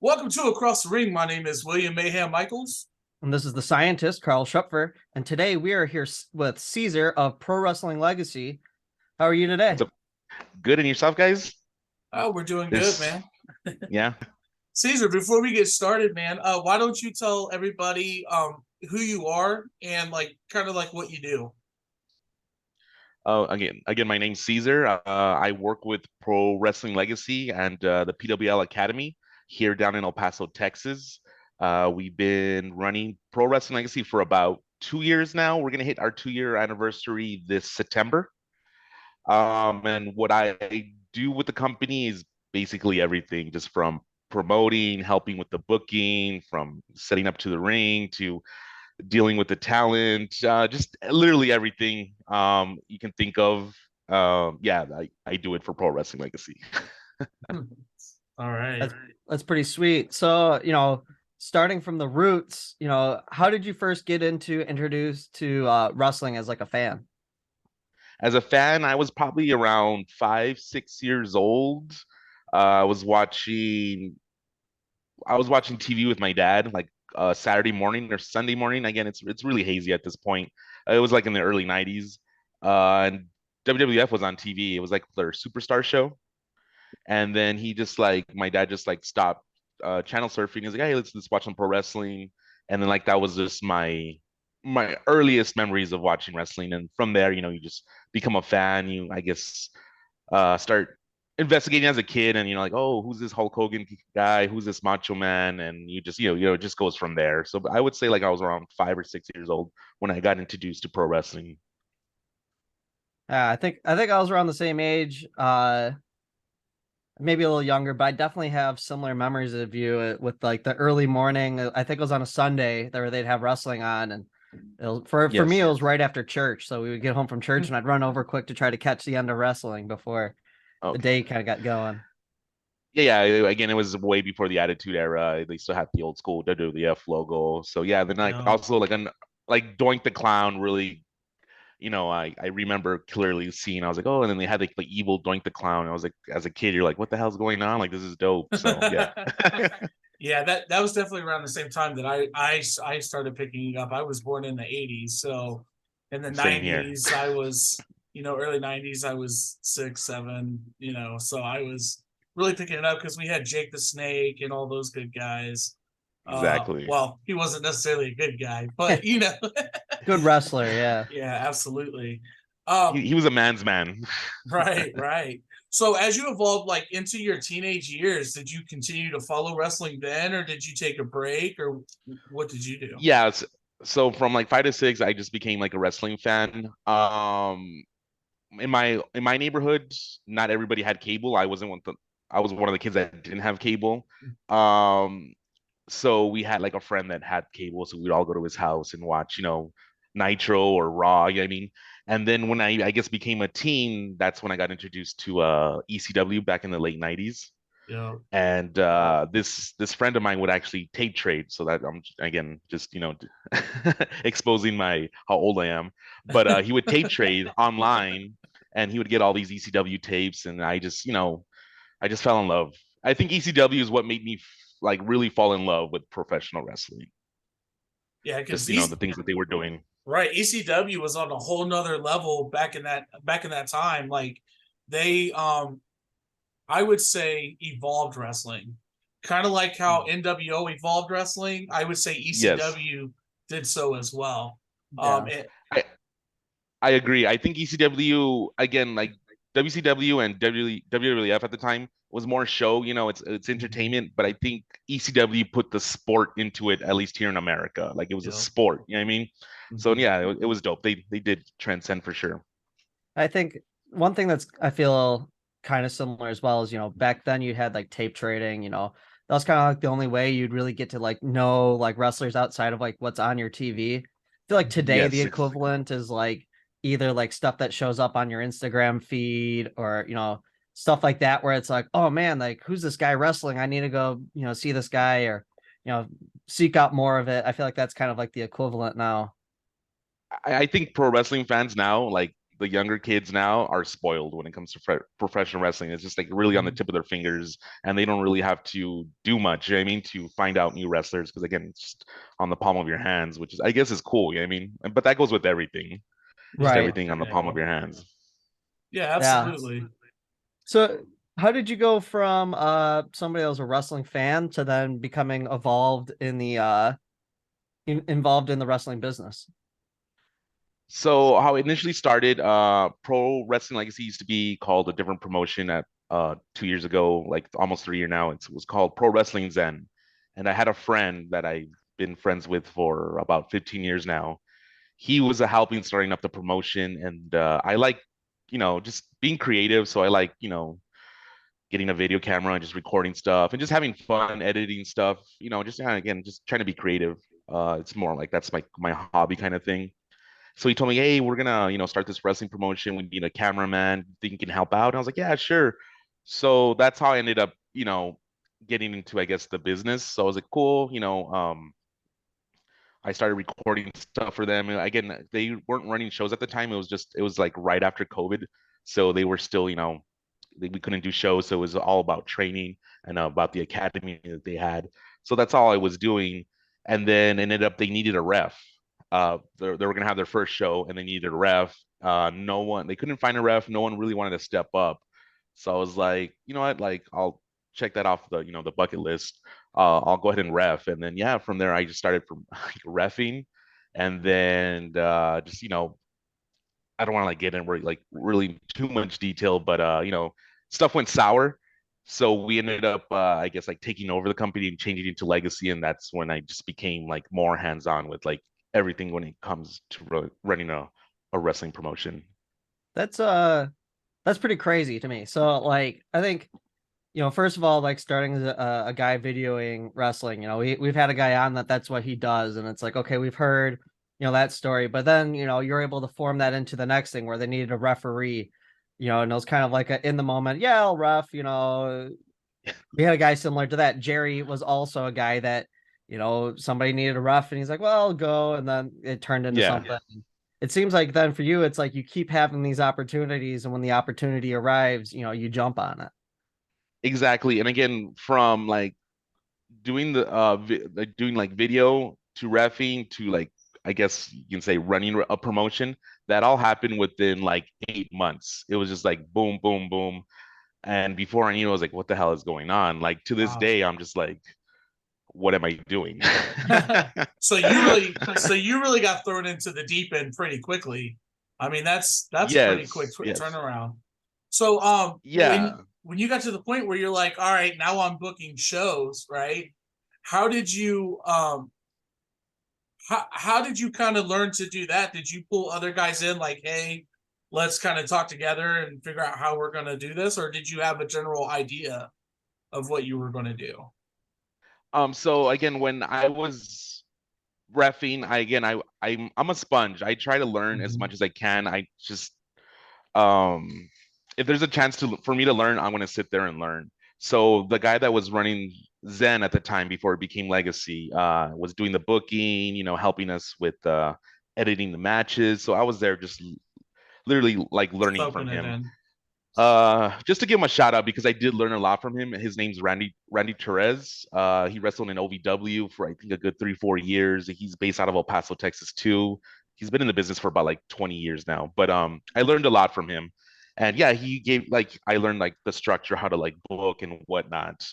Welcome to Across the Ring. My name is William Mayhem Michaels. And this is the scientist, Carl Schupfer. And today we are here with Cesar of Pro Wrestling Legacy. How are you today? What's up? Good, and yourself, guys? Oh, we're doing good, There's, man. yeah. Cesar, before we get started, man, why don't you tell everybody who you are and kind of like what you do? Again, my name's Cesar. I work with Pro Wrestling Legacy and the PWL Academy here down in El Paso, Texas. We've been running Pro Wrestling Legacy for about 2 years now. We're gonna hit our 2-year anniversary this September. And what I do with the company is basically everything, just from promoting, helping with the booking, from setting up to the ring to dealing with the talent, just literally everything you can think of. Yeah, I do it for Pro Wrestling Legacy. All right. That's pretty sweet. So, starting from the roots, how did you first get introduced to wrestling as like a fan? As a fan, I was probably around 5, 6 years old. I was watching TV with my dad, like Saturday morning or Sunday morning. Again, it's really hazy at this point. It was like in the early '90s, and WWF was on TV. It was like their Superstar show, and then my dad just like stopped channel surfing. He's like, hey, let's watch some pro wrestling, and then like that was just my earliest memories of watching wrestling. And from there, you just become a fan. You, I guess, start investigating as a kid, and like, oh, who's this Hulk Hogan guy? Who's this Macho Man? And you just, it just goes from there. So I would say like I was around 5 or 6 years old when I got introduced to pro wrestling. I think I was around the same age, maybe a little younger, but I definitely have similar memories of you with like the early morning. I think it was on a Sunday where they'd have wrestling on, and for me Yes. it was right after church. So we would get home from church and I'd run over quick to try to catch the end of wrestling before the Okay. day kind of got going. Yeah. Again, it was way before the Attitude Era. They still had the old school WWF logo. So yeah, then like No. also like Doink the Clown really, I remember clearly seeing. I was like, oh, and then they had like the evil Doink the Clown. I was like, as a kid, you're like, what the hell's going on? Like, this is dope. So yeah. Yeah, that was definitely around the same time that I started picking it up. I was born in the 80s, so in the Same here. 90s I was, early 90s I was 6, 7, so I was really picking it up because we had Jake the Snake and all those good guys. Exactly. Well, he wasn't necessarily a good guy, but Good wrestler, yeah. yeah, absolutely. He was a man's man. Right. So as you evolved like into your teenage years, did you continue to follow wrestling then, or did you take a break, or what did you do? Yeah. So from like 5 to 6, I just became like a wrestling fan. In my neighborhood, not everybody had cable. I was one of the kids that didn't have cable. Um, so we had like a friend that had cable, so we'd all go to his house and watch, Nitro or Raw. You know what I mean? And then when I guess became a teen, that's when I got introduced to ECW back in the late '90s. Yeah. And this friend of mine would actually tape trade, so that I'm again just exposing my how old I am. But he would tape trade online, and he would get all these ECW tapes, and I just fell in love. I think ECW is what made me like really fall in love with professional wrestling. Yeah, Just because the things that they were doing. right, ECW was on a whole nother level back in that time. Like they I would say evolved wrestling. Kind of like how NWO evolved wrestling, I would say Yes. ECW did so as well. Yeah. It, I I agree. I think ECW again, like WCW and WWF at the time was more show. It's entertainment, but I think ECW put the sport into it, at least here in America. Like it was a yeah. sport. You know what I mean? So Mhm. yeah, it was dope. They did transcend for sure. I think one thing I feel kind of similar as well is, back then you had like tape trading, that was kind of like the only way you'd really get to like know like wrestlers outside of like what's on your TV. I feel like today the Yes. equivalent is like either like stuff that shows up on your Instagram feed or, stuff like that where it's like, oh man, like who's this guy wrestling? I need to go, see this guy or, seek out more of it. I feel like that's kind of like the equivalent now. I think pro wrestling fans now, like the younger kids now are spoiled when it comes to professional wrestling. It's just like really on the tip of their fingers, and they don't really have to do much. You know what I mean, to find out new wrestlers, because again, it's just on the palm of your hands, which is, I guess, is cool. You know what I mean, but that goes with everything. Just Right. everything on the palm of your hands. Yeah, Yeah. absolutely. So how did you go from somebody that was a wrestling fan to then becoming involved in the involved in the wrestling business? So how it initially started, Pro Wrestling Legacy used to be called a different promotion at 2 years ago, like almost 3 year now. It was called Pro Wrestling Zen. And I had a friend that I've been friends with for about 15 years now. He was a helping starting up the promotion, and I like, just being creative. So I like, getting a video camera and just recording stuff and just having fun editing stuff, just again, just trying to be creative. It's more like that's my hobby kind of thing. So he told me, hey, we're gonna, start this wrestling promotion. We need a cameraman. Think you can help out? And I was like, yeah, sure. So that's how I ended up, getting into, I guess, the business. So I was like, cool, I started recording stuff for them. And again, they weren't running shows at the time. It was like right after COVID. So they were still, we couldn't do shows. So it was all about training and about the academy that they had. So that's all I was doing. And then ended up, they needed a ref. They were going to have their first show and they needed a ref. They couldn't find a ref. No one really wanted to step up. So I was like, you know what, like I'll check that off the bucket list. I'll go ahead and ref. And then, yeah, from there, I just started from refing, and then just, I don't want to like get in like really too much detail, but stuff went sour. So we ended up, I guess, like taking over the company and changing it into Legacy, and that's when I just became like more hands-on with like everything when it comes to running a wrestling promotion. That's that's pretty crazy to me. So like I think first of all, like starting as a guy videoing wrestling, we've had a guy on that's what he does, and it's like, okay, we've heard that story, but then you're able to form that into the next thing where they needed a referee, and it was kind of like a in the moment, yeah, I'll ref. We had a guy similar to that. Jerry was also a guy that somebody needed a ref, and he's like, well, I'll go, and then it turned into Yeah. something. It seems like then for you, it's like you keep having these opportunities, and when the opportunity arrives, you jump on it. Exactly. And again, from like doing like doing like video to refing to like, I guess you can say, running a promotion, that all happened within like 8 months. It was just like boom, boom, boom. And before I knew, I was like, what the hell is going on? Like to this Wow. day, I'm just like, what am I doing? So you really got thrown into the deep end pretty quickly. I mean, that's pretty quick Yes, yes. turnaround. So Yeah. when you got to the point where you're like, all right, now I'm booking shows, right? How did you how did you kind of learn to do that? Did you pull other guys in like, hey, let's kind of talk together and figure out how we're going to do this, or did you have a general idea of what you were going to do? So again, when I was refing, I'm a sponge. I try to learn as much as I can. I just um if there's a chance for me to learn, I'm gonna sit there and learn. So the guy that was running Zen at the time before it became Legacy was doing the booking, helping us with editing the matches. So I was there just literally like learning from Soaking it him. in. Just to give him a shout out because I did learn a lot from him. His name's Randy Torres. He wrestled in OVW for I think a good 3-4 years. He's based out of El Paso, Texas too. He's been in the business for about like 20 years now. But I learned a lot from him. And yeah, he gave like I learned like the structure, how to like book and whatnot.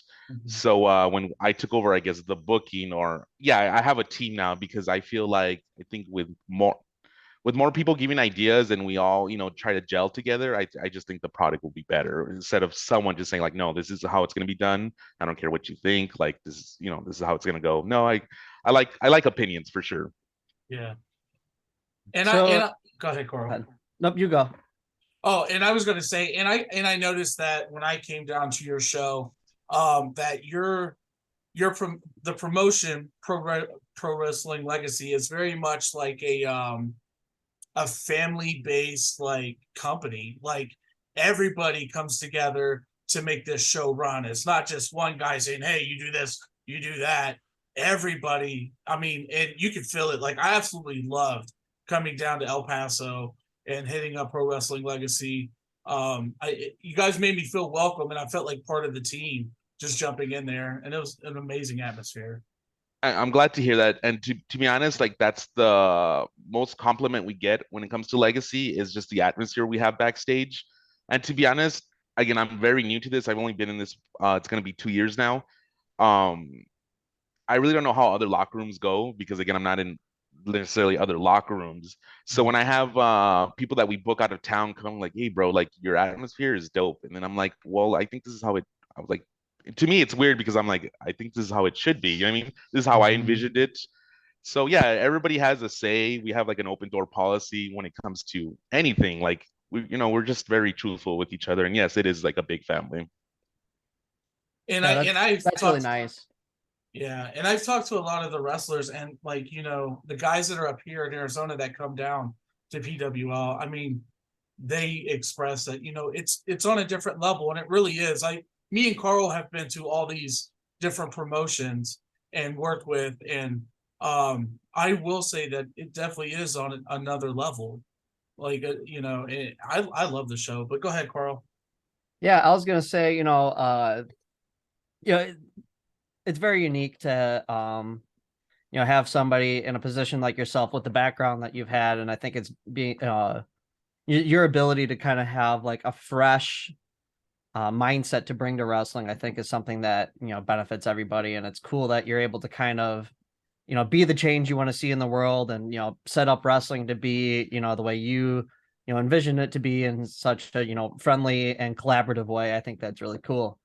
So when I took over, I guess the booking, or yeah, I have a team now because I feel like I think with more people giving ideas and we all try to gel together, I just think the product will be better instead of someone just saying like, no, this is how it's going to be done. I don't care what you think, like this is how it's going to go. No, I like opinions for sure. Yeah. And So go ahead, Coral. nope, you go. Oh, and I was going to say, and I noticed that when I came down to your show, that you're from the promotion Pro Wrestling Legacy is very much like a family based like company. Like everybody comes together to make this show run. It's not just one guy saying, hey, you do this, you do that. Everybody, I mean, and you can feel it. Like I absolutely loved coming down to El Paso and hitting up Pro Wrestling Legacy. You guys made me feel welcome, and I felt like part of the team just jumping in there, and it was an amazing atmosphere. I'm glad to hear that. And to be honest, like that's the most compliment we get when it comes to Legacy is just the atmosphere we have backstage. And to be honest, again, I'm very new to this. I've only been in this. It's going to be 2 years now. Um, I really don't know how other locker rooms go because again, I'm not in necessarily other locker rooms. So when I have people that we book out of town come like, hey bro, like your atmosphere is dope. And then I'm like, well, I think this is how it I was like to me it's weird because I'm like, I think this is how it should be. You know what I mean? This is how I envisioned it. So yeah, everybody has a say. We have like an open door policy when it comes to anything. Like we're just very truthful with each other. And yes, it is like a big family. And Yeah, I've that's really talked, nice. yeah, and I've talked to a lot of the wrestlers, and like the guys that are up here in Arizona that come down to PWL. I mean, they express that it's on a different level, and it really is. Me and Carl have been to all these different promotions and worked with, and I will say that it definitely is on another level. Like I love the show. But go ahead, Carl. Yeah, I was gonna say, it's very unique to have somebody in a position like yourself with the background that you've had, and I think it's being your ability to kind of have like a fresh mindset to bring to wrestling, I think is something that benefits everybody, and it's cool that you're able to kind of be the change you want to see in the world, and set up wrestling to be the way you envision it to be in such a friendly and collaborative way. I think that's really cool.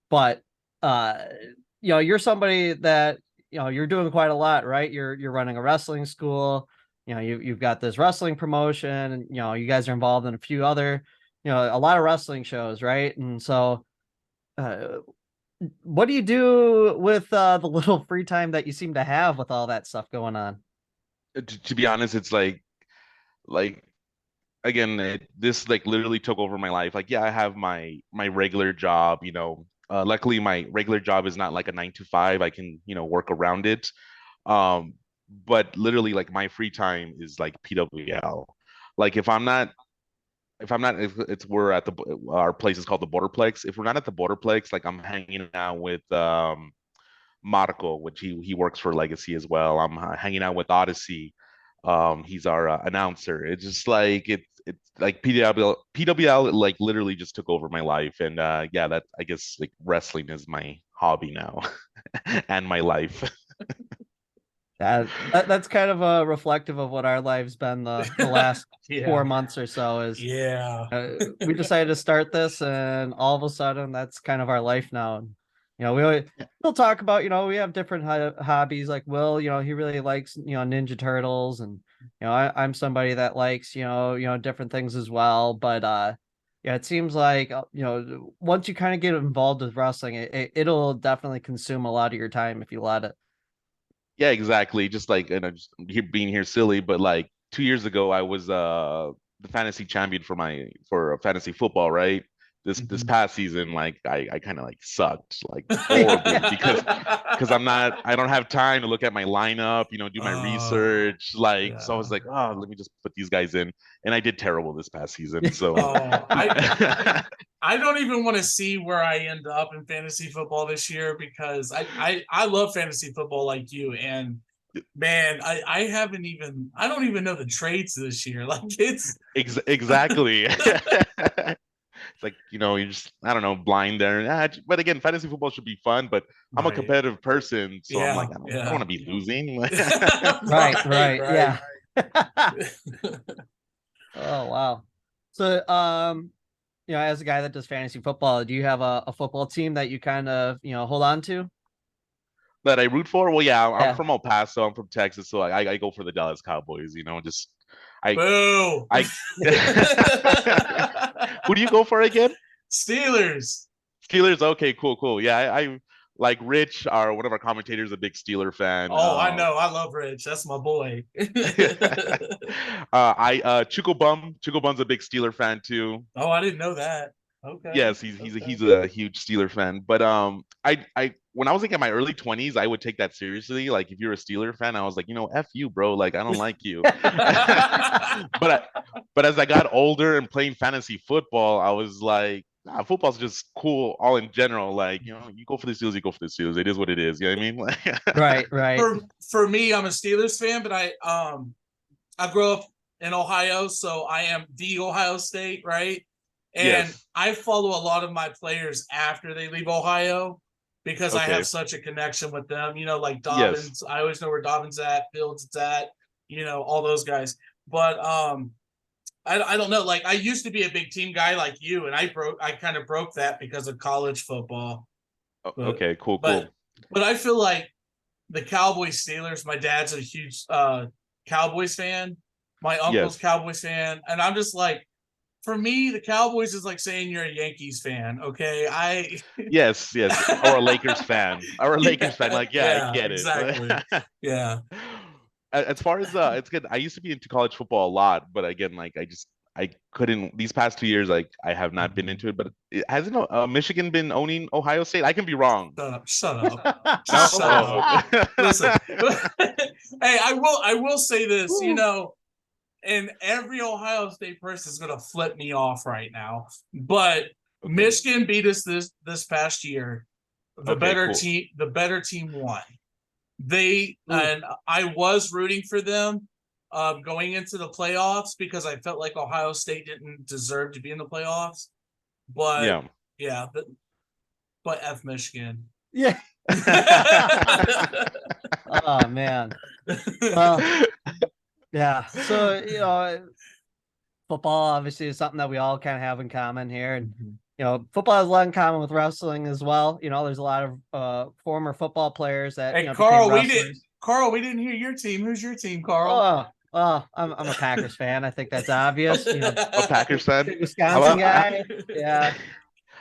But you're somebody that you're doing quite a lot, right? You're running a wrestling school. You've got this wrestling promotion, and you guys are involved in a few other a lot of wrestling shows, right? And so what do you do with the little free time that you seem to have with all that stuff going on? To be honest, it's like again, this like literally took over my life. Like, yeah, I have my regular job. Luckily, my regular job is not like a 9 to 5. I can work around it. Um, but literally, like my free time is like PWL. Like if I'm not, it's we're at our place is called the Borderplex. If we're not at the Borderplex, like I'm hanging out with Marco, which he works for Legacy as well. I'm hanging out with Odyssey. He's our announcer. It's just like it's like PWL like literally just took over my life, and yeah, that I guess like wrestling is my hobby now and my life. That's kind of a reflective of what our lives been the last Yeah. 4 months or so. Is Yeah. we decided to start this, and all of a sudden that's kind of our life now. And, we'll talk about we have different hobbies. Like Will, he really likes Ninja Turtles, and I'm somebody that likes different things as well. But yeah, it seems like once you kind of get involved with wrestling, it'll definitely consume a lot of your time if you let it. Yeah, exactly. Just like just being here silly, but like 2 years ago, I was the fantasy champion for fantasy football, right? This past season, like I kind of like sucked like horribly because I don't have time to look at my lineup, do my research. Like so I was like, oh, let me just put these guys in, and I did terrible this past season. So I don't even want to see where I end up in fantasy football this year because I love fantasy football like you, and man, I don't even know the trades this year. Like it's exactly. It's like you're just I don't know blind there. But again, fantasy football should be fun. But I'm a competitive person, so I'm like I don't want to be losing. Right. Yeah. Oh wow. So as a guy that does fantasy football, do you have a football team that you kind of hold on to? That I root for? Well, yeah, I'm from El Paso. I'm from Texas, so I go for the Dallas Cowboys. Just Boo. Who do you go for again? Steelers. Steelers. Okay, cool. Yeah, I like Rich, one of our commentators, a big Steeler fan. Oh, I know. I love Rich. That's my boy. Chuko Bum's a big Steeler fan too. Oh, I didn't know that. Okay. Yes, he's a huge Steeler fan. But I when I was like in my early 20s, I would take that seriously. Like if you're a Steeler fan, I was like, F you, bro. Like I don't like you. But as I got older and playing fantasy football, I was like, nah, football's just cool all in general. Like, you go for the Steelers, you go for the Steelers. It is what it is. You know what I mean? Right. For me, I'm a Steelers fan, but I grew up in Ohio, so I am the Ohio State, right? And Yes. I follow a lot of my players after they leave Ohio because I Okay. have such a connection with them. Like Yes. Dobbins. I always know where Dobbins at, Fields is at, all those guys. But I don't know. Like I used to be a big team guy like you, and I kind of broke that because of college football. Okay, cool. But I feel like the Cowboys Steelers, my dad's a huge Cowboys fan. My uncle's Yes. Cowboys fan. And I'm just like, for me, the Cowboys is like saying you're a Yankees fan. Okay. Yes, or a Lakers fan. Like, yeah, I get it. Exactly. Yeah. As far as it's good. I used to be into college football a lot, but again, like I couldn't these past 2 years, like I have not been into it. But hasn't Michigan been owning Ohio State? I can be wrong. Shut up. No? Shut Oh. up. Listen. Hey, I will say this, and every Ohio State person is gonna flip me off right now. But Okay. Michigan beat us this past year. The Okay, better team won. And I was rooting for them going into the playoffs because I felt like Ohio State didn't deserve to be in the playoffs. But Yeah. but F Michigan. Yeah. Oh man. Well, yeah. So, football obviously is something that we all kind of have in common here. And football has a lot in common with wrestling as well. There's a lot of former football players that Hey, became Carl, we didn't hear your team. Who's your team, Carl? I'm a Packers fan. I think that's obvious. A Packers fan. Wisconsin guy. Yeah.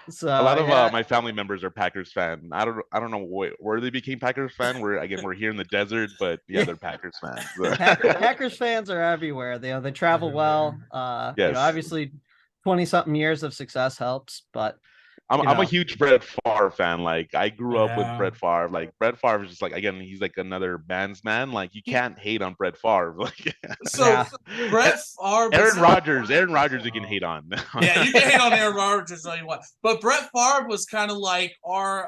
So A lot of my family members are Packers fan. I don't know where they became Packers fan. We're here in the desert, but yeah, they're Packers fans. Packers fans are everywhere. They travel well. Yes. Obviously 20-something years of success helps, but I'm a huge Brett Favre fan. Like I grew up with Brett Favre. Like Brett Favre is just like, again, he's like another man's man. Like you can't hate on Brett Favre. Like Brett Favre, Aaron Rodgers, you can hate on. Yeah, you can hate on Aaron Rodgers all you want. But Brett Favre was kind of like our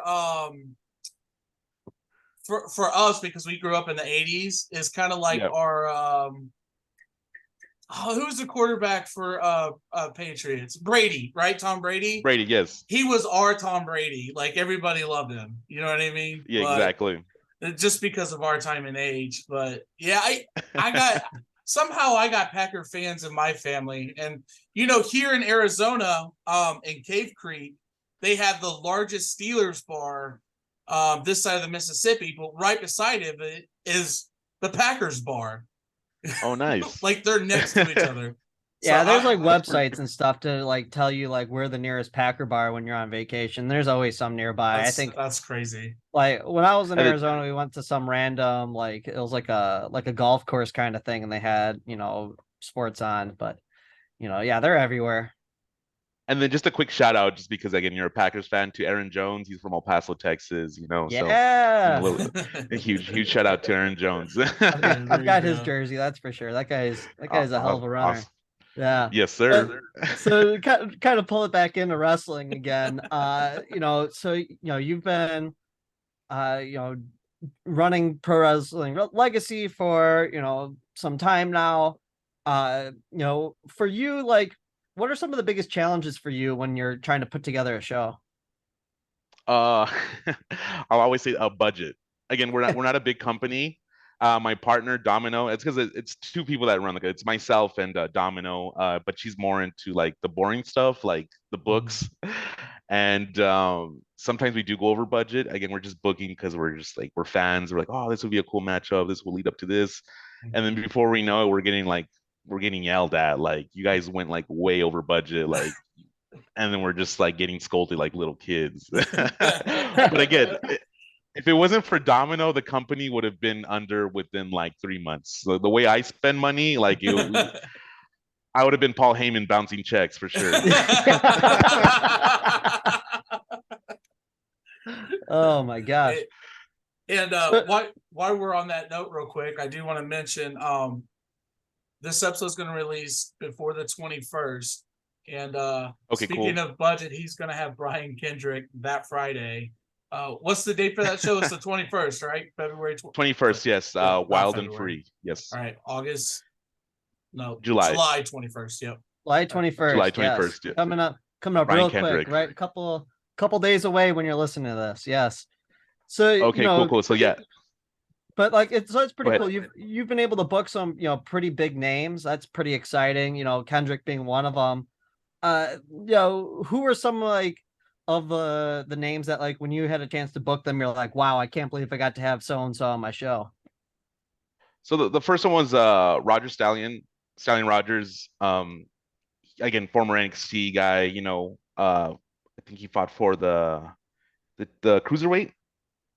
for us, because we grew up in the 80s, is kind of like our who's the quarterback for Patriots? Brady, right? Tom Brady. Brady, yes. He was our Tom Brady. Like everybody loved him. You know what I mean? Yeah, exactly. Just because of our time and age. But yeah, I got Packer fans in my family. And here in Arizona, in Cave Creek, they have the largest Steelers bar this side of the Mississippi, but right beside it is the Packers bar. Oh, nice. Like they're next to each other. Yeah, there's like websites and stuff to like tell you like where the nearest Packer bar when you're on vacation. There's always some nearby. I think that's crazy. Like when I was in Arizona, we went to some random like it was like a golf course kind of thing, and they had sports on. But yeah, they're everywhere. And then just a quick shout out, just because again you're a Packers fan, to Aaron Jones. He's from El Paso, Texas. Yeah. So a huge shout out to Aaron Jones. I've got his jersey, that's for sure. That guy's a hell of a runner. Awesome. Yeah. Yes, sir. So kind of pull it back into wrestling again. So you've been running pro wrestling legacy for some time now. For you, like, what are some of the biggest challenges for you when you're trying to put together a show? I'll always say a budget. Again, we're not a big company. My partner Domino, it's because it's two people that run. Like it's myself and Domino, but she's more into like the boring stuff, like the books. And sometimes we do go over budget. Again, we're just booking because we're just like we're fans. We're like, oh, this would be a cool matchup. This will lead up to this, and then before we know it, we're getting yelled at. Like you guys went like way over budget, like. And then we're just like getting scolded like little kids. But again, if it wasn't for Domino, the company would have been under within like 3 months. So the way I spend money, like I would have been Paul Heyman bouncing checks for sure. Oh my gosh. And So- while we're on that note, real quick, I do want to mention this episode's going to release before the 21st. And Okay, speaking cool. of budget, he's going to have Brian Kendrick that Friday. What's the date for that show? It's the 21st, right? February 21st, yes. not Wild and February. Free. Yes. All right, August. No, July. July 21st. Yep. July 21st. July Yes. 21st, yeah. Coming up Brian real Kendrick. quick, right? Couple days away when you're listening to this. Yes. So Okay, cool. So yeah. But like it's pretty ahead. cool. You've been able to book some, pretty big names. That's pretty exciting. Kendrick being one of them. Who were some like of the names that like when you had a chance to book them, you're like, wow, I can't believe I got to have so and so on my show. So the first one was Roger Stallion Rogers. Again, former NXT guy. I think he fought for the cruiserweight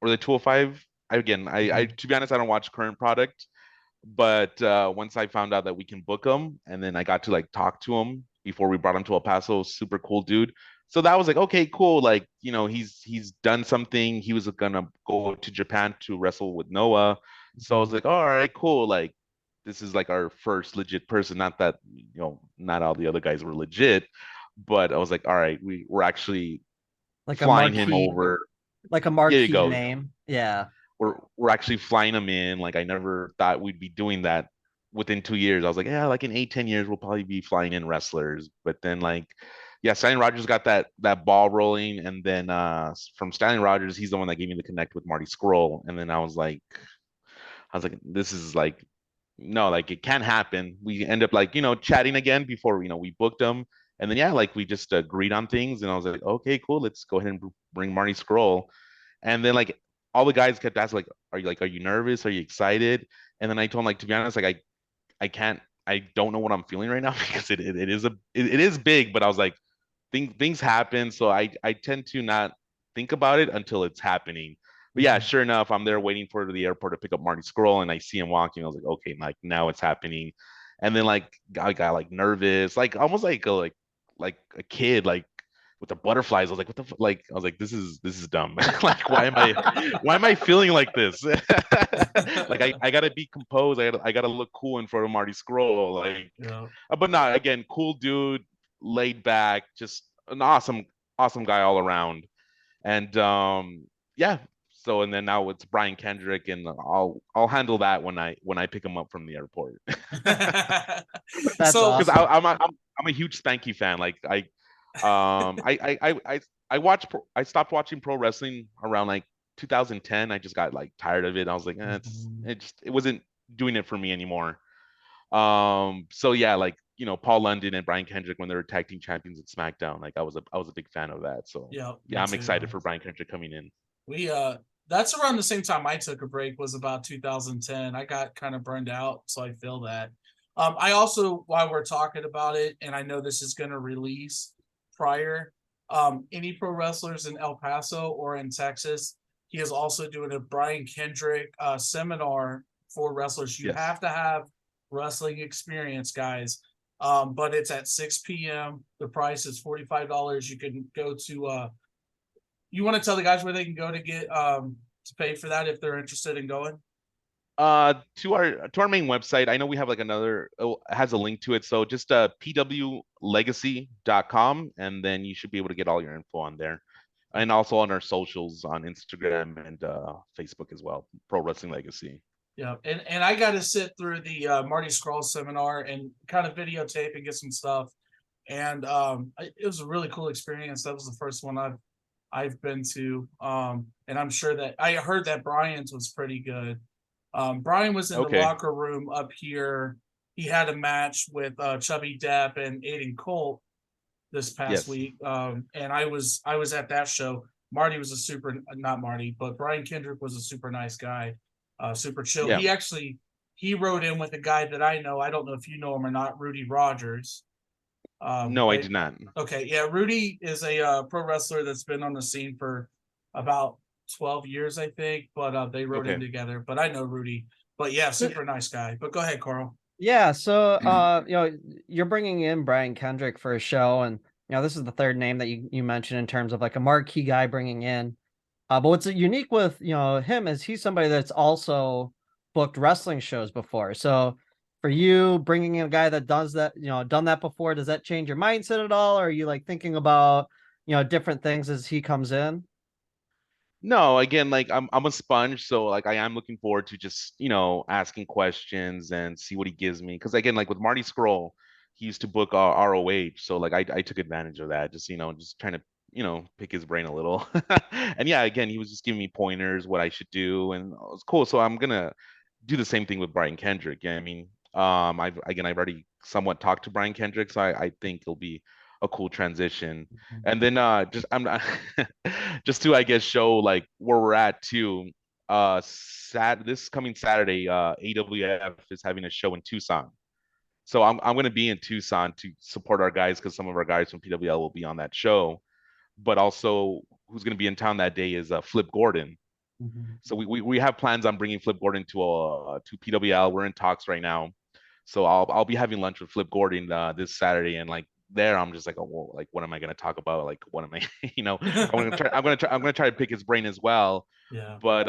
or the 205. I to be honest, I don't watch current product, but once I found out that we can book him, and then I got to like talk to him before we brought him to El Paso. Super cool dude. So that was like, okay, cool. Like, he's done something. He was gonna go to Japan to wrestle with Noah. So I was like, all right, cool. Like, this is like our first legit person. Not that, not all the other guys were legit, but I was like, all right, we're actually Like flying him over. Like a Here you marquee go. name. Yeah. We're actually flying him in. Like, I never thought we'd be doing that within 2 years. I was like, yeah, like in 8-10 years, we'll probably be flying in wrestlers. But then like, yeah, Stallion Rogers got that ball rolling. And then from Stallion Rogers, he's the one that gave me the connect with Marty Scurll. And then I was like, this is like, no, like it can't happen. We end up like, chatting again before, we booked him. And then, yeah, like we just agreed on things. And I was like, okay, cool. Let's go ahead and bring Marty Scurll. And then like all the guys kept asking, like, are you nervous? Are you excited? And then I told him, like, to be honest, like I don't know what I'm feeling right now because it is big, but I was like, things happen. So I tend to not think about it until it's happening. But yeah, sure enough, I'm there waiting for the airport to pick up Marty Scurll, and I see him walking. I was like, okay, like now it's happening. And then like I got like nervous, like almost like a kid, like with the butterflies. I was like, what the like? I was like, this is dumb. Like, why am I feeling like this? Like I gotta be composed. I gotta look cool in front of Marty Scurll. Like, Yeah. but no, again, cool dude, laid back, just an awesome guy all around. And yeah. So and then now it's Brian Kendrick, and I'll handle that when I pick him up from the airport. That's So- Because awesome. I'm a huge Spanky fan. Like I stopped watching pro wrestling around like 2010. I just got like tired of it. I was like, it wasn't doing it for me anymore. So yeah, like Paul London and Brian Kendrick when they were tag team champions at SmackDown, like I was a big fan of that. So Yeah, yeah, me I'm too. excited for Brian Kendrick coming in. We that's around the same time I took a break, was about 2010. I got kind of burned out, so I feel that. I also, while we're talking about it, and I know this is going to release prior, any pro wrestlers in El Paso or in Texas, he is also doing a Brian Kendrick seminar for wrestlers. You Yes. have to have wrestling experience, guys. But it's at 6 p.m. The price is $45. You can go to you want to tell the guys where they can go to get to pay for that if they're interested in going? To our main website. I know we have like another, it has a link to it. So just pwlegacy.com, and then you should be able to get all your info on there. And also on our socials on Instagram and Facebook as well, Pro Wrestling Legacy. Yeah, and I got to sit through the Marty Scurll seminar and kind of videotape and get some stuff. And it was a really cool experience. That was the first one I've been to. And I'm sure that I heard that Brian's was pretty good. Brian was in the locker room up here. He had a match with Chubby Depp and Aiden Colt this past week. And I was at that show. Marty was not Marty, but Brian Kendrick was a super nice guy. Super chill. Yeah. He rode in with a guy that I know. I don't know if you know him or not, Rudy Rogers. No, I did not. Okay, yeah, Rudy is a pro wrestler that's been on the scene for about 12 years, I think, but they rode in together. But I know Rudy. But yeah, super nice guy. But go ahead, Carl. Yeah, so you're bringing in Brian Kendrick for a show, and this is the third name that you mentioned in terms of like a marquee guy bringing in. But what's unique with him is he's somebody that's also booked wrestling shows before. So for you bringing in a guy that does that, done that before, does that change your mindset at all? Or are you like thinking about different things as he comes in? No, again, like I'm a sponge, so like I am looking forward to just, asking questions and see what he gives me. Because again, like with Marty Scroll, he used to book ROH, so like I took advantage of that, just just trying to, pick his brain a little. And yeah, again, he was just giving me pointers what I should do, and it was cool. So I'm gonna do the same thing with Brian Kendrick. Yeah, I mean, I've already somewhat talked to Brian Kendrick, so I think it'll be a cool transition. And then just I'm not just to I guess show like where we're at too. This coming Saturday, AWF is having a show in Tucson. So I'm gonna be in Tucson to support our guys because some of our guys from PWL will be on that show. But also, who's gonna be in town that day is Flip Gordon. Mhm. So we have plans on bringing Flip Gordon to PWL. We're in talks right now, so I'll be having lunch with Flip Gordon this Saturday, and like there I'm just like, oh, well, like what am I gonna talk about? Like what am I, I'm gonna try to pick his brain as well. Yeah. But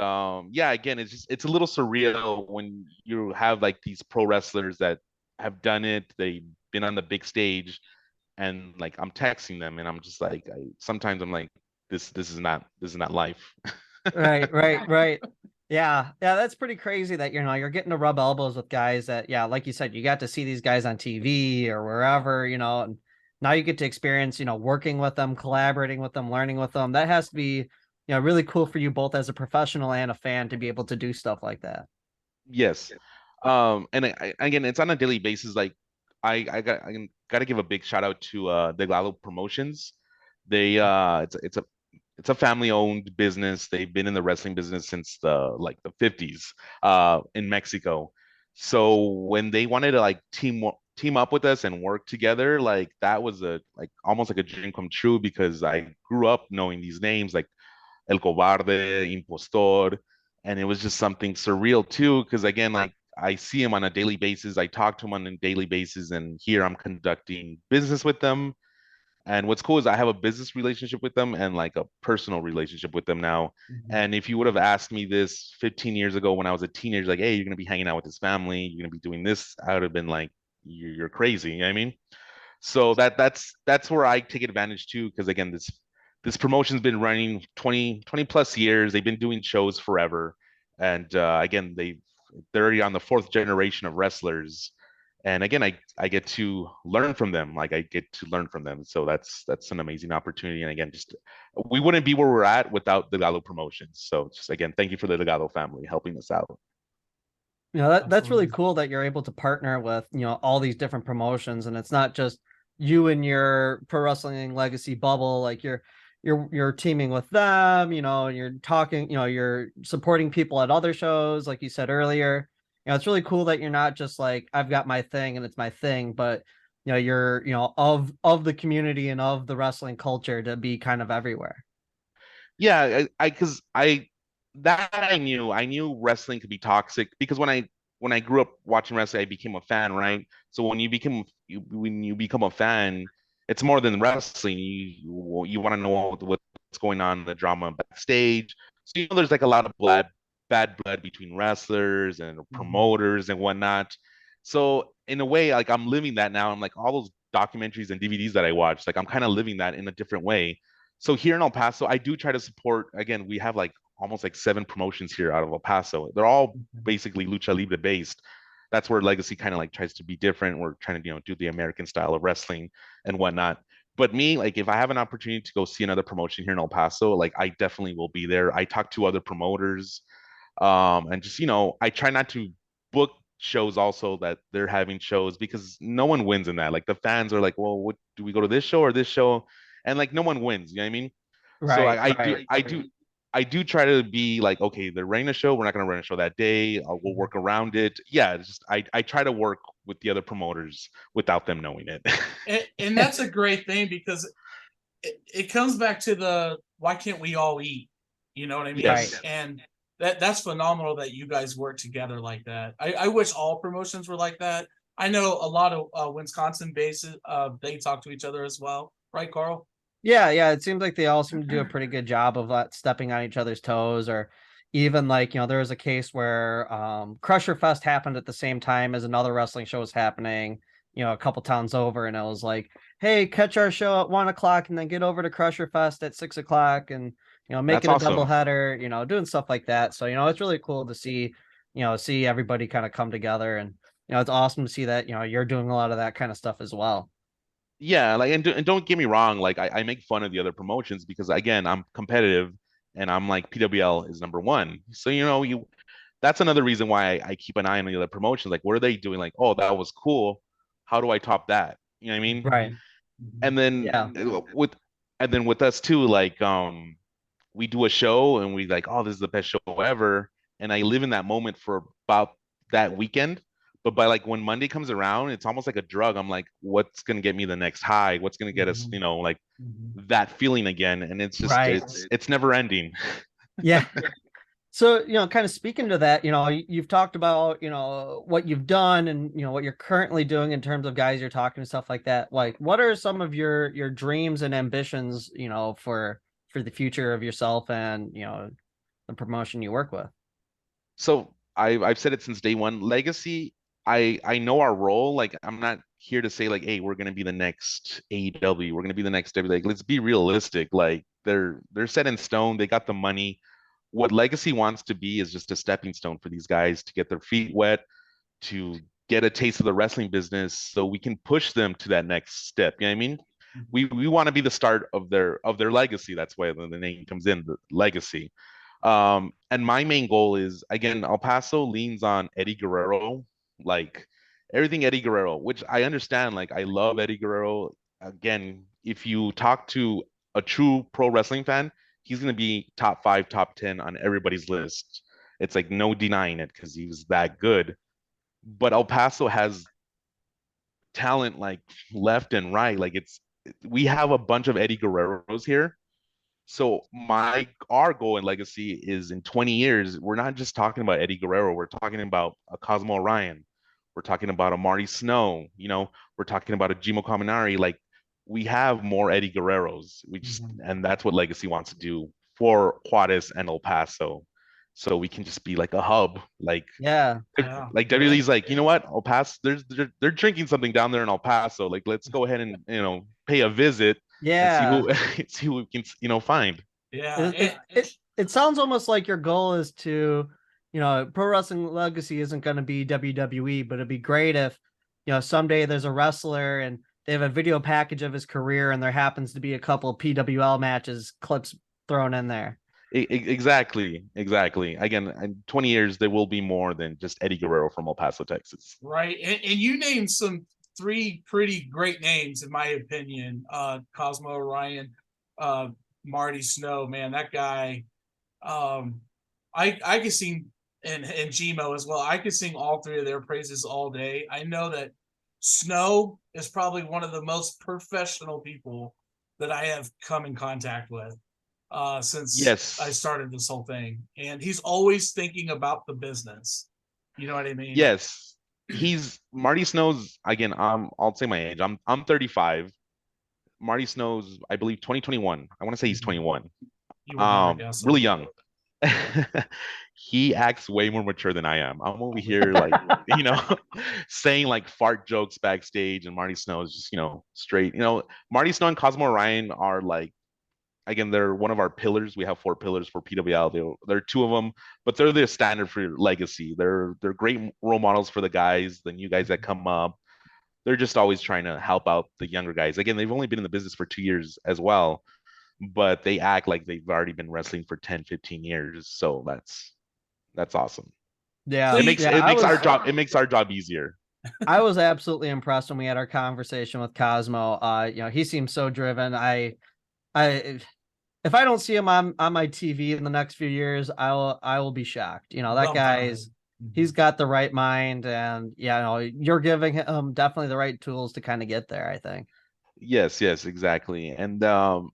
yeah, again, it's a little surreal when you have like these pro wrestlers that have done it. They've been on the big stage, and like I'm texting them, and I'm just like, sometimes I'm like, this is not life. Right, right, right. Yeah, yeah, that's pretty crazy that you're getting to rub elbows with guys that, yeah, like you said, you got to see these guys on TV or wherever, and now you get to experience, working with them, collaborating with them, learning with them. That has to be, really cool for you both as a professional and a fan to be able to do stuff like that. Yes. And again, it's on a daily basis. Like I got to give a big shout out to the Lalo Promotions. They it's a family owned business. They've been in the wrestling business since the 50s in Mexico. So when they wanted to like team up with us and work together, like that was a like almost like a dream come true because I grew up knowing these names like El Cobarde, Impostor, and it was just something surreal too. Because again, like I see him on a daily basis, I talk to him on a daily basis, and here I'm conducting business with them. And what's cool is I have a business relationship with them and like a personal relationship with them now. Mhm. And if you would have asked me this 15 years ago when I was a teenager, like, hey, you're gonna be hanging out with this family, you're gonna be doing this, I would have been like, you're crazy. You know what I mean? So that's where I take advantage too, because again, this promotion's been running 20 plus years. They've been doing shows forever, and again, they're already on the fourth generation of wrestlers. And again, I get to learn from them. Like I get to learn from them. So that's an amazing opportunity. And again, just we wouldn't be where we're at without the Galo promotions. So just again, thank you for the Legado family helping us out. That's really Absolutely. cool that you're able to partner with, all these different promotions, and it's not just you and your pro wrestling legacy bubble. Like you're teaming with them, and you're talking, you're supporting people at other shows, like you said earlier. It's really cool that you're not just like, I've got my thing and it's my thing, but you're, of the community and of the wrestling culture to be kind of everywhere. Yeah, because I knew wrestling could be toxic because when I grew up watching wrestling, I became a fan, right? So when you become a fan, it's more than wrestling. You want to know what's going on, the drama backstage. So there's like a lot of bad blood between wrestlers and Mhm. promoters and whatnot. So in a way, like I'm living that now. I'm like all those documentaries and DVDs that I watch, like I'm kind of living that in a different way. So here in El Paso, I do try to support. Again, we have like almost like 7 promotions here out of El Paso. They're all basically lucha libre based. That's where Legacy kind of like tries to be different. We're trying to do the American style of wrestling and whatnot. But me, like if I have an opportunity to go see another promotion here in El Paso, like I definitely will be there. I talk to other promoters, and just I try not to book shows also that they're having shows because no one wins in that. Like the fans are like, well, what do we go to this show or this show? And like no one wins, you know what I mean? So Right, I do try to be like, okay, they're running a show, we're not gonna run a show that day. We'll work around it. Yeah, it's just I try to work with the other promoters without them knowing it. And that's a great thing because it comes back to the why can't we all eat? You know what I mean? right. Yes. And that's phenomenal that you guys work together like that. I wish all promotions were like that. I know a lot of Wisconsin bases they talk to each other as well, right, Carl? Yeah, it seems like they all seem to do a pretty good job of stepping on each other's toes, or even like, there was a case where Crusher Fest happened at the same time as another wrestling show was happening, a couple towns over, and it was like, hey, catch our show at 1 o'clock and then get over to Crusher Fest at 6 o'clock, and make That's it a double awesome. header, doing stuff like that. So, it's really cool to see everybody kind of come together, and it's awesome to see that, you're doing a lot of that kind of stuff as well. Yeah, like and don't get me wrong, like I make fun of the other promotions because again, I'm competitive and I'm like PWL is number one. So you that's another reason why I keep an eye on the other promotions. Like, what are they doing? Like, oh, that was cool. How do I top that? You know what I mean? Right. And then Yeah. with us too, like we do a show and we like, oh, this is the best show ever. And I live in that moment for about that weekend. But by like when Monday comes around, it's almost like a drug. I'm like, what's gonna get me the next high? What's gonna get us, like that feeling again? And it's just Right. it's never ending. Yeah. So, kind of speaking to that, you've talked about, what you've done and, what you're currently doing in terms of guys you're talking to, stuff like that. Like, what are some of your dreams and ambitions, for the future of yourself and, the promotion you work with? So I've said it since day one. Legacy, I know our role. Like I'm not here to say like, hey, we're gonna be the next AEW, we're gonna be the next W. Like let's be realistic. Like they're set in stone. They got the money. What Legacy wants to be is just a stepping stone for these guys to get their feet wet, to get a taste of the wrestling business, so we can push them to that next step. You know what I mean? We want to be the start of their legacy. That's why the name comes in, the legacy. And my main goal is again, El Paso leans on Eddie Guerrero, like everything Eddie Guerrero, which I understand. Like I love Eddie Guerrero. Again, if you talk to a true pro wrestling fan, he's gonna be top five, top 10 on everybody's list. It's like no denying it because he was that good. But El Paso has talent like left and right. Like we have a bunch of Eddie Guerreros here, so my our goal in legacy is in 20 years, we're not just talking about Eddie Guerrero. We're talking about a Cosmo Ryan. We're talking about a Marty Snow. We're talking about a Jimo Kaminari. Like we have more Eddie Guerreros. And that's what legacy wants to do for Juarez and El Paso. So we can just be like a hub. Yeah. Like WWE's like, you know what? El Paso, they're drinking something down there in El Paso. Like, let's go ahead and pay a visit and see Yeah. who see who we can find. Yeah. It sounds almost like your goal is to, Pro Wrestling Legacy isn't going to be WWE, but it'd be great if, someday there's a wrestler and they have a video package of his career and there happens to be a couple PWL matches clips thrown in there. Exactly. Again, in 20 years, there will be more than just Eddie Guerrero from El Paso, Texas. Right. And you named three pretty great names, in my opinion. Cosmo Ryan, Marty Snow, man, that guy. I could sing, and Gmo as well. I could sing all three of their praises all day. I know that Snow is probably one of the most professional people that I have come in contact with since I Yes. started this whole thing. And he's always thinking about the business. You know what I mean? Yes. He's Marty Snow's again, I'll say my age. I'm 35. Marty Snow's, I believe, 2021. I want to say he's 21. You would never guess Really it. young. He acts way more mature than I am. I'm over here like, saying like fart jokes backstage, and Marty Snow is just, straight. Marty Snow and Cosmo Ryan are like, again, they're one of our pillars. We have 4 pillars for PWL. They're 2 of them, but they're the standard for legacy. They're great role models for the guys, the new guys that come up. They're just always trying to help out the younger guys. Again, they've only been in the business for 2 years as well, but they act like they've already been wrestling for 10, 15 years. So that's awesome. Yeah. It makes Yeah. it makes our job easier. I was absolutely impressed when we had our conversation with Cosmo. He seems so driven. I if I don't see him on my TV in the next few years, I will be shocked. That he's got the right mind, and you're giving him definitely the right tools to kind of get there, I think. Yes, exactly. And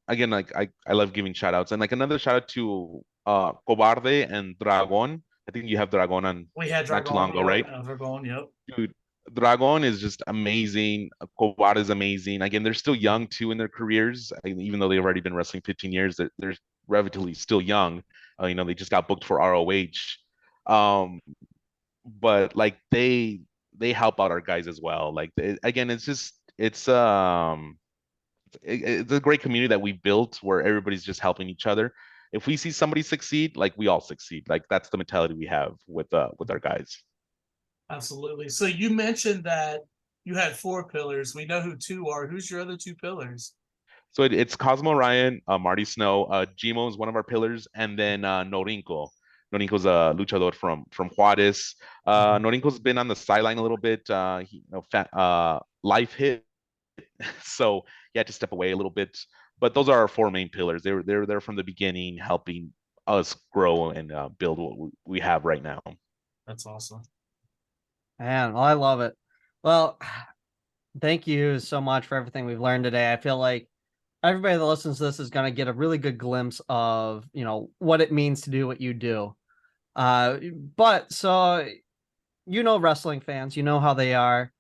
again, like I love giving shout outs. And like another shout out to Cobarde and Dragon. I think you have Dragon on We had not too Dragon, long ago, right? Dragon, yep. Dude, Dragon is just amazing. Kowada is amazing. Again, they're still young too in their careers. Even though they've already been wrestling 15 years, they're relatively still young. They just got booked for ROH. But like they help out our guys as well. Like again, it's a great community that we built where everybody's just helping each other. If we see somebody succeed, like we all succeed. Like that's the mentality we have with our guys. Absolutely. So you mentioned that you had 4 pillars. We know who 2 are. Who's your other 2 pillars? So it's Cosmo Ryan, Marty Snow, Jimo is one of our pillars, and then Norinco. Norinco's a luchador from Juarez. Norinco's been on the sideline a little bit. Life hit, so he had to step away a little bit. But those are our 4 main pillars. They're there from the beginning, helping us grow and build what we have right now. That's awesome. Man, well, I love it. Well, thank you so much for everything we've learned today. I feel like everybody that listens to this is going to get a really good glimpse of, what it means to do what you do. But so, wrestling fans, you know how they are.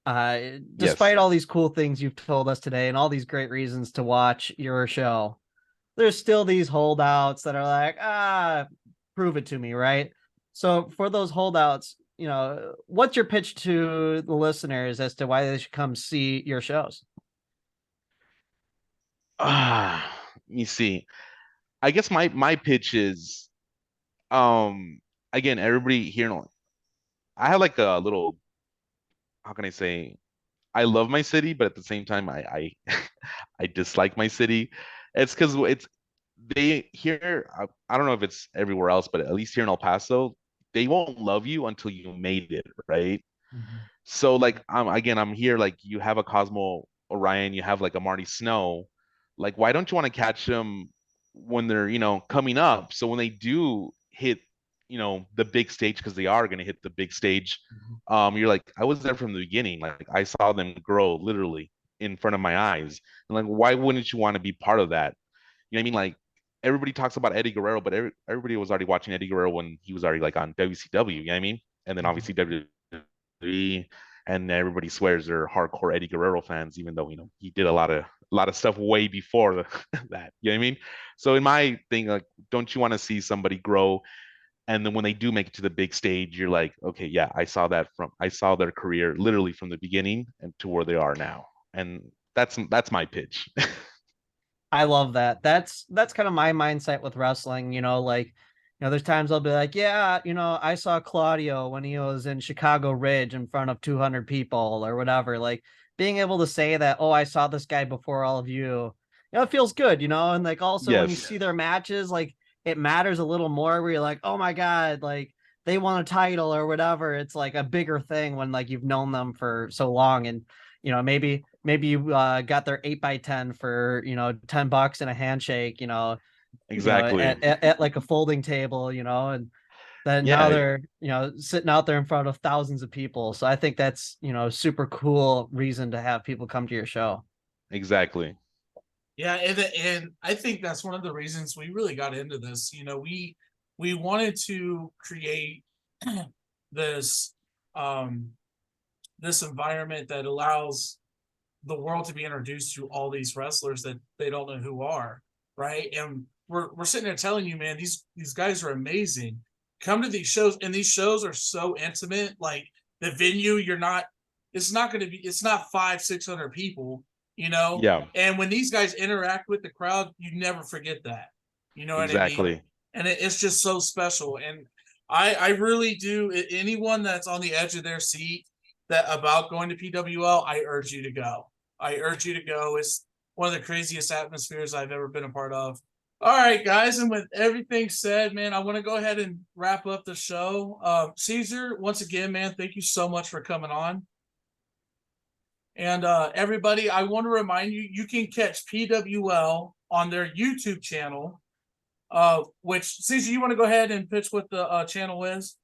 Despite Yes. all these cool things you've told us today and all these great reasons to watch your show, there's still these holdouts that are like, prove it to me, right? So for those holdouts, what's your pitch to the listeners as to why they should come see your shows? Let me see. I guess my pitch is again, everybody here I have like a little, how can I say, I love my city, but at the same time I I dislike my city. It's because it's they here, I don't know if it's everywhere else, but at least here in El Paso, they won't love you until you made it, right? Mhm. So like I'm here, like you have a Cosmo Orion, you have like a Marty Snow. Like, why don't you want to catch them when they're, coming up? So when they do hit, the big stage, because they are gonna hit the big stage, Mhm. you're like, I was there from the beginning. Like I saw them grow literally in front of my eyes. And like, why wouldn't you want to be part of that? You know what I mean? Like everybody talks about Eddie Guerrero, but everybody was already watching Eddie Guerrero when he was already like on WCW, you know what I mean? And then Mhm. obviously WWE, and everybody swears they're hardcore Eddie Guerrero fans, even though he did a lot of stuff way before that. You know what I mean? So in my thing, like, don't you want to see somebody grow? And then when they do make it to the big stage, you're like, okay, yeah, I saw their career literally from the beginning and to where they are now. And that's my pitch. I love that. That's kind of my mindset with wrestling, there's times I'll be like, yeah, I saw Claudio when he was in Chicago Ridge in front of 200 people or whatever. Like being able to say that, oh, I saw this guy before all of you, it feels good, and like also when you Yes, see their matches, like it matters a little more where you're like, oh my God, like they won a title or whatever. It's like a bigger thing when like you've known them for so long and maybe you got their 8x10 for $10 and a handshake, exactly. at like a folding table, and then now Yeah, they're sitting out there in front of thousands of people. So I think that's super cool reason to have people come to your show. exactly. Yeah, and I think that's one of the reasons we really got into this. We wanted to create this um this environment that allows the world to be introduced to all these wrestlers that they don't know who are, right? And we're sitting there telling you, man, these guys are amazing. Come to these shows, and these shows are so intimate. Like the venue, it's not going to be, it's not 500-600 people, you know. Yeah, And when these guys interact with the crowd, you never forget that. You know what I mean? exactly. And it's just so special. And I really do. Anyone that's on the edge of their seat that about going to PWL, I urge you to go. I urge you to go. It's one of the craziest atmospheres I've ever been a part of. All right, guys, and with everything said, man, I want to go ahead and wrap up the show. Cesar, once again, man, thank you so much for coming on. And everybody, I want to remind you, you can catch PWL on their YouTube channel. Which Cesar, you want to go ahead and pitch what the channel is?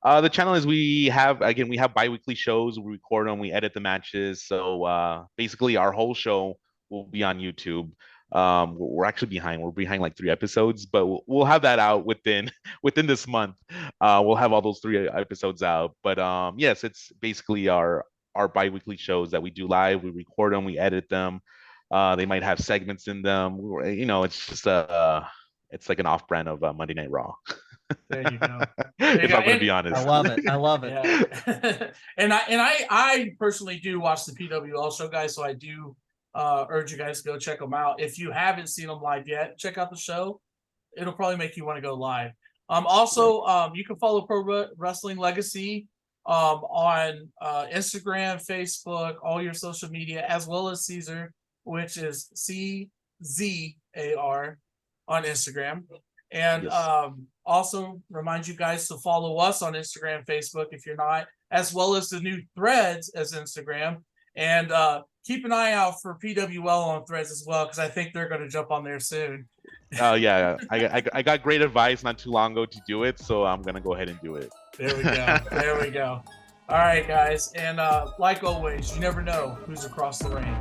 The channel is we have bi-weekly shows. We record them, we edit the matches. So basically, our whole show will be on YouTube. We're actually behind. We're behind like 3 episodes, but we'll have that out within within this month. We'll have all those 3 episodes out. But yes, it's basically our bi-weekly shows that we do live. We record them, we edit them. They might have segments in them. It's just it's like an off-brand of Monday Night Raw. There you go. There you If go. I'm going to be And- honest. I love it. I love it. Yeah. and I personally do watch the PWL show, guys. So I do urge you guys to go check them out. If you haven't seen them live yet, check out the show. It'll probably make you want to go live. Also, you can follow Pro Wrestling Legacy on Instagram, Facebook, all your social media, as well as Cesar, which is CZAR on Instagram. And Yes. also remind you guys to follow us on Instagram, Facebook, if you're not, as well as the new Threads as Instagram. And keep an eye out for PWL on Threads as well, because I think they're going to jump on there soon. Yeah, I got great advice not too long ago to do it, so I'm gonna go ahead and do it. There we go. There we go. All right, guys. And like always, you never know who's across the ring.